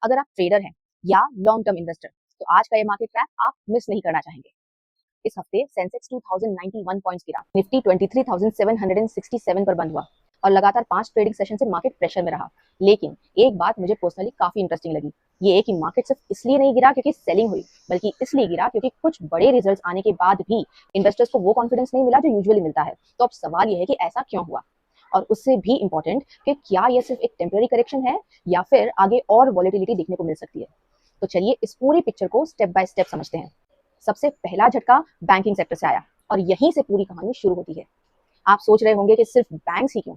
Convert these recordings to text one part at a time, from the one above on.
अगर आप ट्रेडर हैं या लॉन्ग टर्म इन्वेस्टर तो आज का ये मार्केट क्रैश आप मिस नहीं करना चाहेंगे। इस हफ्ते सेंसेक्स 2091 पॉइंट्स गिरा, निफ्टी 23,767 पर बंद हुआ और लगातार 5 ट्रेडिंग सेशन से मार्केट प्रेशर में रहा। लेकिन एक बात मुझे पर्सनली काफी इंटरेस्टिंग लगी, ये कि मार्केट सिर्फ इसलिए नहीं गिरा क्योंकि सेलिंग हुई, बल्कि इसलिए गिरा क्योंकि कुछ बड़े रिजल्ट्स आने के बाद भी इन्वेस्टर्स को वो कॉन्फिडेंस नहीं मिला जो यूजुअली मिलता है। तो अब सवाल ये है कि ऐसा क्यों हुआ, और उससे भी इम्पोर्टेंट कि क्या ये सिर्फ एक टेम्पररी करेक्शन है या फिर आगे और वॉलेटिलिटी देखने को मिल सकती है। तो चलिए इस पूरी पिक्चर को स्टेप बाय स्टेप समझते हैं। सबसे पहला झटका बैंकिंग सेक्टर से आया और यहीं से पूरी कहानी शुरू होती है। आप सोच रहे होंगे कि सिर्फ बैंक्स ही क्यों,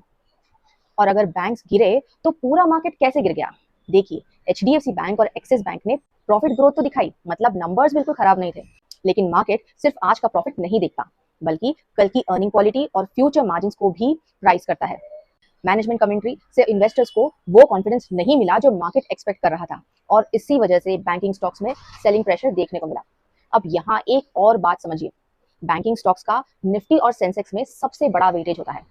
और अगर बैंक्स गिरे तो पूरा मार्केट कैसे गिर गया। देखिए, एचडीएफसी बैंक और एक्सिस बैंक ने प्रॉफिट ग्रोथ तो दिखाई, मतलब नंबर्स बिल्कुल खराब नहीं थे, लेकिन मार्केट सिर्फ आज का प्रॉफिट नहीं देखता, बल्कि कल की अर्निंग क्वालिटी और फ्यूचर मार्जिन्स को भी प्राइस करता है। मैनेजमेंट कमेंट्री से इन्वेस्टर्स को वो कॉन्फिडेंस नहीं मिला जो मार्केट एक्सपेक्ट कर रहा था, और इसी वजह से बैंकिंग स्टॉक्स में सेलिंग प्रेशर देखने को मिला। अब यहाँ एक और बात समझिए, बैंकिंग स्टॉक्स का निफ्टी और सेंसेक्स में सबसे बड़ा वेटेज होता है।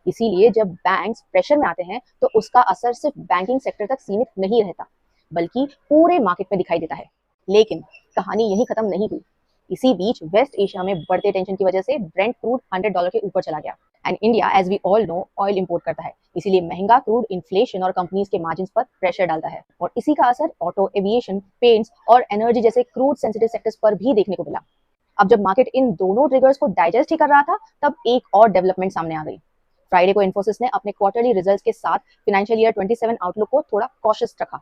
इसीलिए जब बैंक्स प्रेशर में आते हैं तो उसका असर सिर्फ बैंकिंग सेक्टर तक सीमित नहीं रहता, बल्कि पूरे मार्केट में दिखाई देता है। लेकिन कहानी यही खत्म नहीं हुई। इसी बीच वेस्ट एशिया में बढ़ते टेंशन की वजह से ब्रेंट क्रूड $100 के ऊपर चला गया। And India, as we all know, oil import करता है, इसीलिए महंगा क्रूड इन्फ्लेशन और कंपनीज के मार्जिन पर प्रेशर डालता है, और इसी का असर ऑटो, एविएशन, पेंट्स और एनर्जी जैसे क्रूड सेंसिटिव सेक्टर्स पर भी देखने को मिला। अब जब मार्केट इन दोनों ट्रिगर्स को डाइजेस्ट ही कर रहा था, तब एक और डेवलपमेंट सामने आ गई। फ्राइडे को इन्फोसिस ने अपने क्वार्टरली रिजल्ट्स के साथ फाइनेंशियल ईयर 27 आउटलुक को थोड़ा कॉशियस रखा।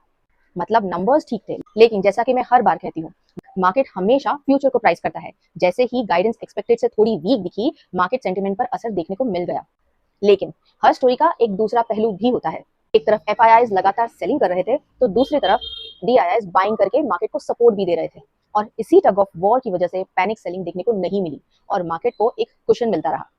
मतलब नंबर्स ठीक थे, लेकिन जैसा कि मैं हर बार कहती हूँ, मार्केट हमेशा फ्यूचर को प्राइस करता है। जैसे ही गाइडेंस एक्सपेक्टेड से थोड़ी वीक दिखी, मार्केट सेंटिमेंट पर असर देखने को मिल गया। लेकिन हर स्टोरी का एक दूसरा पहलू भी होता है। एक तरफ एफआईआईज लगातार सेलिंग कर रहे थे, तो दूसरी तरफ डीआईआईज बाइंग करके मार्केट को सपोर्ट भी दे रहे थे, और इसी टग ऑफ वॉर की वजह से पैनिक सेलिंग देखने को नहीं मिली और मार्केट को एक कुशन मिलता रहा।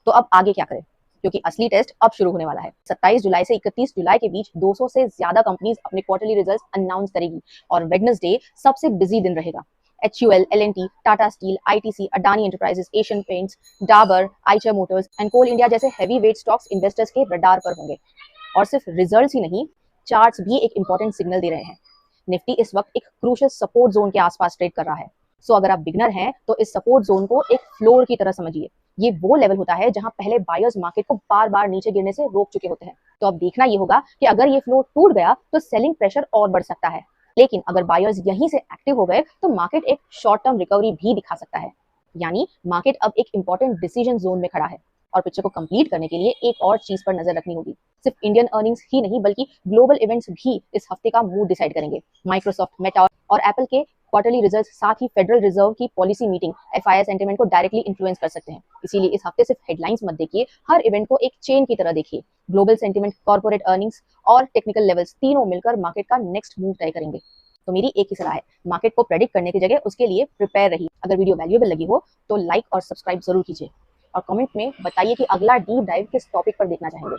तो अब आगे क्या करें, क्योंकि असली टेस्ट अब शुरू होने वाला है। 27 जुलाई से 31 जुलाई के बीच 200 से ज्यादा कंपनीज अपने क्वार्टरली रिजल्ट्स अनाउंस करेगी, और वेडनेसडे सबसे बिजी दिन रहेगा। HUL, LNT, Tata steel, ITC, Adani enterprises, Asian paints, Dabur, Eicher motors and coal India जैसे हैवी वेट स्टॉक्स इन्वेस्टर्स के रडार पर होंगे। और सिर्फ रिजल्ट्स ही नहीं, चार्ट्स भी एक इंपॉर्टेंट सिग्नल दे रहे हैं। निफ्टी इस वक्त एक क्रूशियल सपोर्ट जोन के आसपास ट्रेड कर रहा है। सो अगर आप बिगनर हैं तो इस सपोर्ट जोन को एक फ्लोर की तरह समझिए। ये वो लेवल होता है जहां पहले बायर्स मार्केट को बार बार नीचे गिरने से रोक चुके होते हैं। तो अब देखना ये होगा कि अगर ये फ्लोर टूट गया तो सेलिंग प्रेशर और बढ़ सकता है, लेकिन अगर बायर्स यहीं से एक्टिव हो गए तो मार्केट एक शॉर्ट टर्म रिकवरी भी दिखा सकता है। यानी मार्केट अब एक इंपॉर्टेंट डिसीजन जोन में खड़ा है, और पिक्चर को कंप्लीट करने के लिए एक और चीज पर नजर रखनी होगी। सिर्फ इंडियन अर्निंग्स ही नहीं, बल्कि ग्लोबल इवेंट्स भी इस हफ्ते का मूड डिसाइड करेंगे। माइक्रोसॉफ्ट, मेटा और एप्पल के क्वार्टरली रिजल्ट्स, साथ ही फेडरल रिजर्व की पॉलिसी मीटिंग एफआईआई सेंटिमेंट को डायरेक्टली इन्फ्लुएंस कर सकते हैं। इसीलिए इस हफ्ते सिर्फ हेडलाइंस मत देखिए, हर इवेंट को एक चेन की तरह देखिए। ग्लोबल सेंटिमेंट, कॉर्पोरेट अर्निंग्स और टेक्निकल लेवल्स तीनों मिलकर मार्केट का नेक्स्ट मूव तय करेंगे। तो मेरी एक ही सलाह है, मार्केट को प्रेडिक्ट करने की जगह उसके लिए प्रिपेयर रहिए। अगर वीडियो वैल्यूएबल लगी हो तो लाइक और सब्सक्राइब जरूर कीजिए, और कमेंट में बताइए कि अगला डीप डाइव किस टॉपिक पर देखना चाहेंगे।